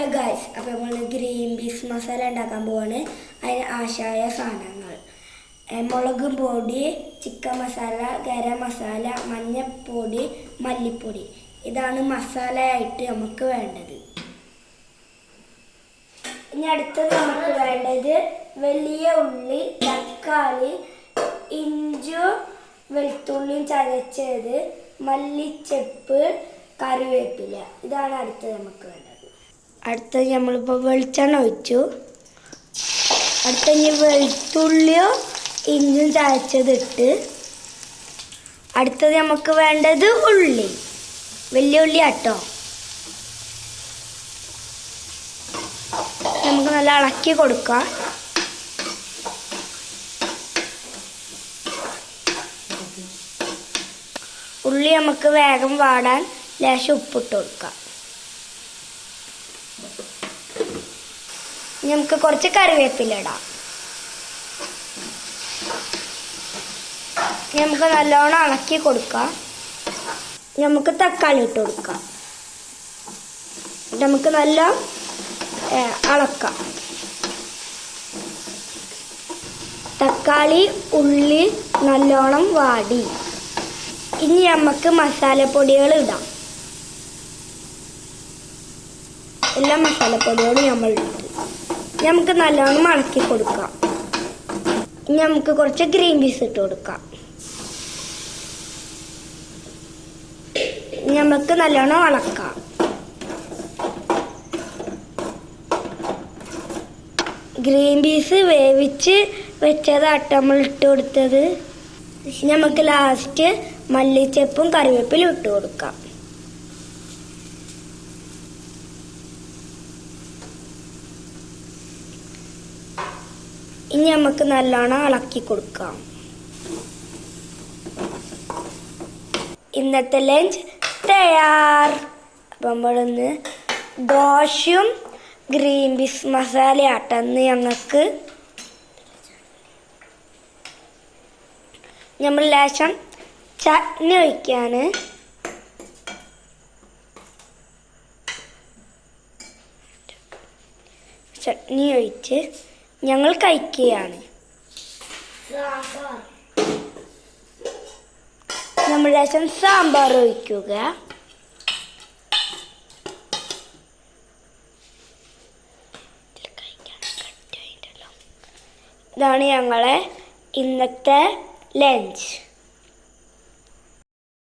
Hello guys, അപ്പോൾ നമ്മൾ green peas masala ഉണ്ടാക്കാൻ പോവാണ്. അതിന് ആവശ്യമായ സാധനങ്ങൾ: മുളക് പൊടി, ചിക്കൻ മസാല, ഗരം മസാല, മഞ്ഞൾപ്പൊടി, മല്ലിപ്പൊടി. ഇതാണ് മസാലയായിട്ട് നമുക്ക് വേണ്ടത്. ഇനി അടുത്തത് നമുക്ക് വേണ്ടത് വലിയ ഉള്ളി, തക്കാളി, ഇഞ്ചി, വെളുത്തുള്ളിയും ചതച്ചത്, മല്ലിച്ചപ്പ്, കറിവേപ്പില. ഇതാണ് അടുത്തത് നമുക്ക് വേണ്ടത്. അടുത്തത് നമ്മളിപ്പോൾ വെളിച്ചെണ്ണ ഒഴിച്ചു. അടുത്ത വെളുത്തുള്ളിയോ ഇഞ്ചും ചതച്ചതിട്ട്. അടുത്തത് നമുക്ക് വേണ്ടത് ഉള്ളി, വലിയ ഉള്ളി ആട്ടോ. നമുക്ക് നല്ല ഇളക്കി കൊടുക്കാം. ഉള്ളി നമുക്ക് വേഗം വാടാൻ ലേശം ഉപ്പിട്ട് കൊടുക്കാം. നമുക്ക് കുറച്ച് കറിവേപ്പില ഇടാം. നമുക്ക് നല്ലോണം ഇളക്കി കൊടുക്കാം. നമുക്ക് തക്കാളി ഇട്ട് കൊടുക്കാം. നമുക്ക് നല്ല ഇളക്കാം. തക്കാളി ഉള്ളി നല്ലോണം വാടി. ഇനി നമുക്ക് മസാലപ്പൊടികൾ ഇടാം. എല്ലാ മസാലപ്പൊടികളും നമ്മൾ ഇട്ടു. നമുക്ക് നല്ലോണം ഇളക്കി കൊടുക്കാം. ഇനി നമുക്ക് കുറച്ച് ഗ്രീൻ പീസ് ഇട്ട് കൊടുക്കാം. നമുക്ക് നല്ലോണം ഇളക്കാം. ഗ്രീൻ പീസ് വേവിച്ച് വെച്ചതാട്ട് നമ്മൾ ഇട്ട് കൊടുത്തത്. നമുക്ക് ലാസ്റ്റ് മല്ലിച്ചപ്പും കറിവേപ്പിലും ഇട്ട് കൊടുക്കാം. ഇനി നമുക്ക് നല്ലോണം ഇളക്കി കൊടുക്കാം. ഇന്നത്തെ ലഞ്ച് തയ്യാർ. അപ്പം നമ്മളിന്ന് ദോശയും ഗ്രീൻ പീസ് മസാലയാട്ടെന്ന് ഞങ്ങൾക്ക്. നമ്മൾ ലേശം ചട്നി ഒഴിക്കാന്. ചട്നി ഒഴിച്ച് ഞങ്ങൾ കഴിക്കുകയാണ്. നമ്മൾ ലേശം സാമ്പാർ ഒഴിക്കുക. ഇതാണ് ഞങ്ങളെ ഇന്നത്തെ ലഞ്ച്.